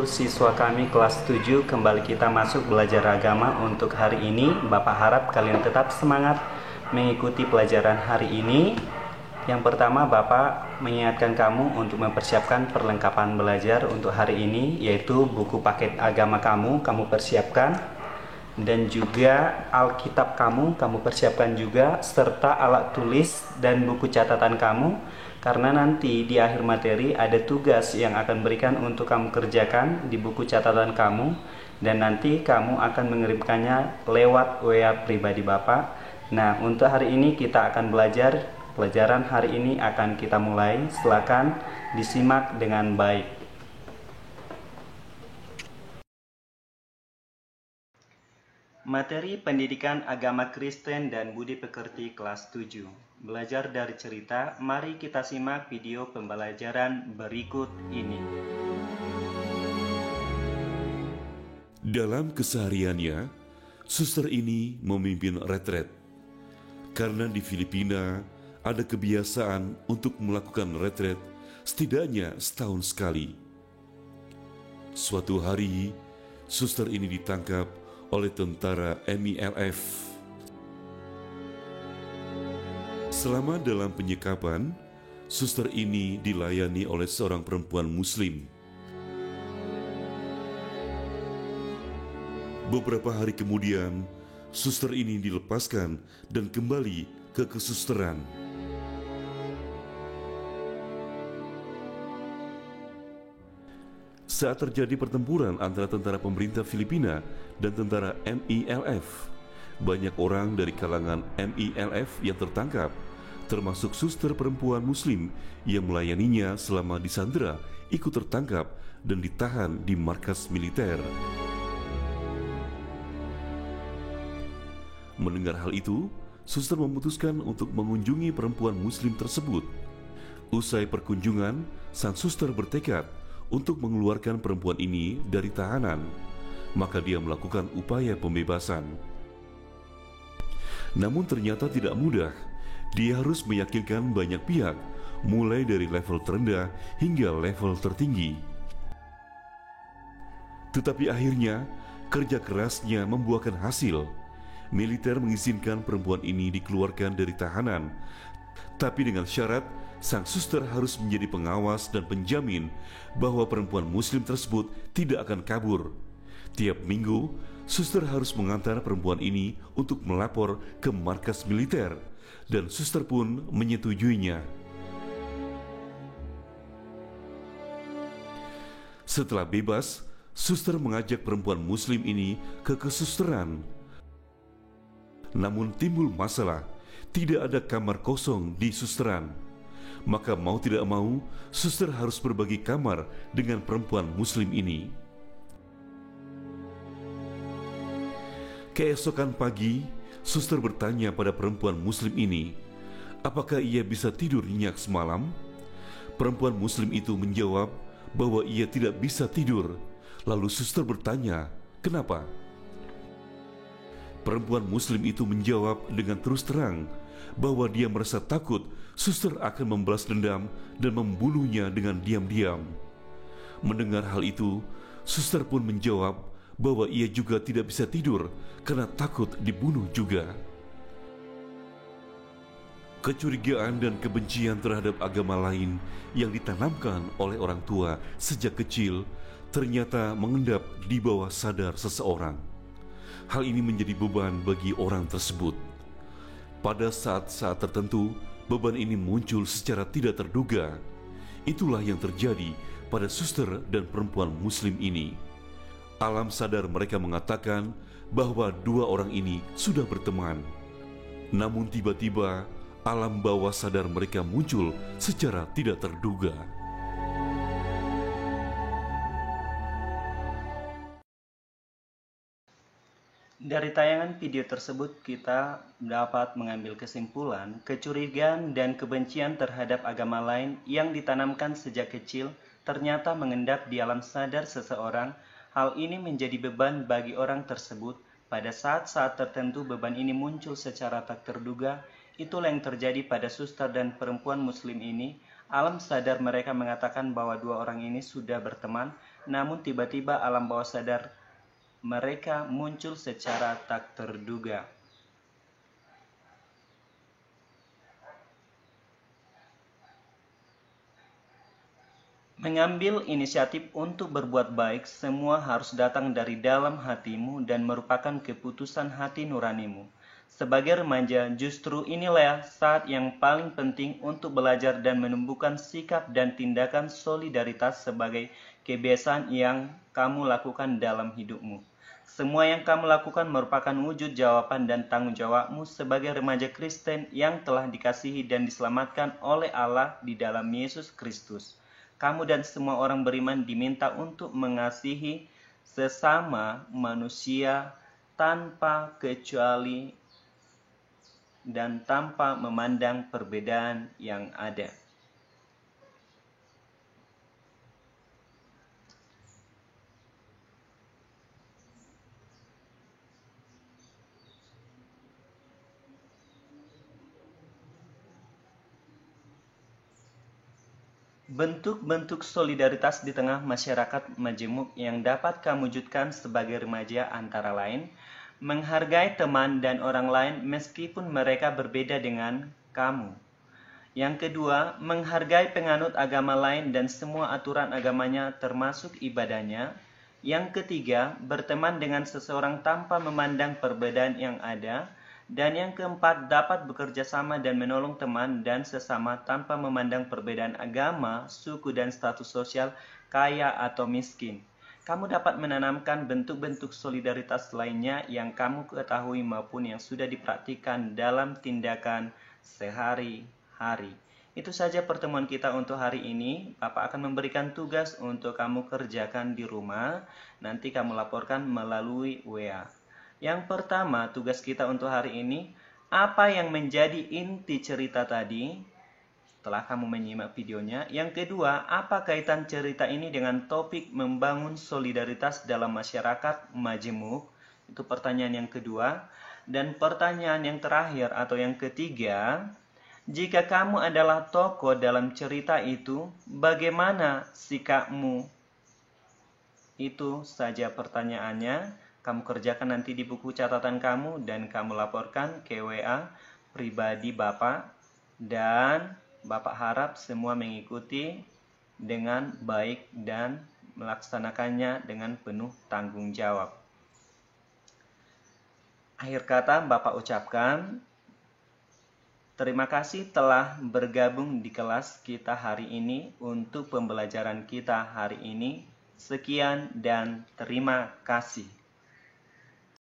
siswa kami kelas 7, kembali kita masuk belajar agama untuk hari ini. Bapak harap kalian tetap semangat mengikuti pelajaran hari ini. Yang pertama, Bapak mengingatkan kamu untuk mempersiapkan perlengkapan belajar untuk hari ini, yaitu buku paket agama kamu persiapkan, dan juga Alkitab kamu persiapkan juga, serta alat tulis dan buku catatan kamu. Karena nanti di akhir materi ada tugas yang akan berikan untuk kamu kerjakan di buku catatan kamu, dan nanti kamu akan mengirimkannya lewat WA pribadi Bapak. Nah, untuk hari ini kita akan belajar. Pelajaran hari ini akan kita mulai. Silakan disimak dengan baik. Materi Pendidikan Agama Kristen dan Budi Pekerti kelas 7. Belajar dari cerita, mari kita simak video pembelajaran berikut ini. Dalam kesehariannya, suster ini memimpin retret. Karena di Filipina ada kebiasaan untuk melakukan retret setidaknya setahun sekali. Suatu hari, suster ini ditangkap oleh tentara MILF. Selama dalam penyekapan, suster ini dilayani oleh seorang perempuan Muslim. Beberapa hari kemudian, suster ini dilepaskan dan kembali ke kesusteran. Saat terjadi pertempuran antara tentara pemerintah Filipina dan tentara MILF, banyak orang dari kalangan MILF yang tertangkap, termasuk suster perempuan Muslim yang melayaninya selama disandera, ikut tertangkap dan ditahan di markas militer. Mendengar hal itu, suster memutuskan untuk mengunjungi perempuan Muslim tersebut. Usai perkunjungan, sang suster bertekad untuk mengeluarkan perempuan ini dari tahanan, maka dia melakukan upaya pembebasan. Namun ternyata tidak mudah. Dia harus meyakinkan banyak pihak, mulai dari level terendah hingga level tertinggi. Tetapi akhirnya, kerja kerasnya membuahkan hasil. Militer mengizinkan perempuan ini dikeluarkan dari tahanan, tapi dengan syarat sang suster harus menjadi pengawas dan penjamin bahwa perempuan Muslim tersebut tidak akan kabur. Tiap minggu, suster harus mengantar perempuan ini untuk melapor ke markas militer, dan suster pun menyetujuinya. Setelah bebas, suster mengajak perempuan Muslim ini ke kesusteran. Namun timbul masalah, tidak ada kamar kosong di susteran. Maka mau tidak mau, suster harus berbagi kamar dengan perempuan Muslim ini. Keesokan pagi, suster bertanya pada perempuan Muslim ini, apakah ia bisa tidur nyenyak semalam? Perempuan Muslim itu menjawab bahwa ia tidak bisa tidur. Lalu suster bertanya, kenapa? Perempuan Muslim itu menjawab dengan terus terang bahwa dia merasa takut suster akan membalas dendam dan membunuhnya dengan diam-diam. Mendengar hal itu, suster pun menjawab bahwa ia juga tidak bisa tidur karena takut dibunuh juga. Kecurigaan dan kebencian terhadap agama lain yang ditanamkan oleh orang tua sejak kecil ternyata mengendap di bawah sadar seseorang. Hal ini menjadi beban bagi orang tersebut. Pada saat-saat tertentu, beban ini muncul secara tidak terduga. Itulah yang terjadi pada suster dan perempuan Muslim ini. Alam sadar mereka mengatakan bahwa dua orang ini sudah berteman. Namun tiba-tiba, alam bawah sadar mereka muncul secara tidak terduga. Dari tayangan video tersebut kita dapat mengambil kesimpulan kecurigaan dan kebencian terhadap agama lain yang ditanamkan sejak kecil ternyata mengendap di alam sadar seseorang. Hal ini menjadi beban bagi orang tersebut. Pada saat-saat tertentu beban ini muncul secara tak terduga. Itulah yang terjadi pada suster dan perempuan Muslim ini. Alam sadar mereka mengatakan bahwa dua orang ini sudah berteman, namun tiba-tiba alam bawah sadar mereka muncul secara tak terduga. Mengambil inisiatif untuk berbuat baik, semua harus datang dari dalam hatimu dan merupakan keputusan hati nuranimu. Sebagai remaja, justru inilah saat yang paling penting untuk belajar dan menumbuhkan sikap dan tindakan solidaritas sebagai kebiasaan yang kamu lakukan dalam hidupmu. Semua yang kamu lakukan merupakan wujud jawaban dan tanggung jawabmu sebagai remaja Kristen yang telah dikasihi dan diselamatkan oleh Allah di dalam Yesus Kristus. Kamu dan semua orang beriman diminta untuk mengasihi sesama manusia tanpa kecuali dan tanpa memandang perbedaan yang ada. Bentuk-bentuk solidaritas di tengah masyarakat majemuk yang dapat kamu wujudkan sebagai remaja antara lain, menghargai teman dan orang lain meskipun mereka berbeda dengan kamu. Yang kedua, menghargai penganut agama lain dan semua aturan agamanya termasuk ibadahnya. Yang ketiga, berteman dengan seseorang tanpa memandang perbedaan yang ada. Dan yang keempat, dapat bekerja sama dan menolong teman dan sesama tanpa memandang perbedaan agama, suku, dan status sosial, kaya atau miskin. Kamu dapat menanamkan bentuk-bentuk solidaritas lainnya yang kamu ketahui maupun yang sudah dipraktikkan dalam tindakan sehari-hari. Itu saja pertemuan kita untuk hari ini. Bapak akan memberikan tugas untuk kamu kerjakan di rumah. Nanti kamu laporkan melalui WA. Yang pertama, tugas kita untuk hari ini, apa yang menjadi inti cerita tadi setelah kamu menyimak videonya. Yang kedua, apa kaitan cerita ini dengan topik membangun solidaritas dalam masyarakat majemuk? Itu pertanyaan yang kedua. Dan pertanyaan yang terakhir atau yang ketiga, jika kamu adalah tokoh dalam cerita itu, bagaimana sikapmu? Itu saja pertanyaannya. Kamu kerjakan nanti di buku catatan kamu dan kamu laporkan ke WA pribadi Bapak. Dan Bapak harap semua mengikuti dengan baik dan melaksanakannya dengan penuh tanggung jawab. Akhir kata Bapak ucapkan, terima kasih telah bergabung di kelas kita hari ini untuk pembelajaran kita hari ini. Sekian dan terima kasih.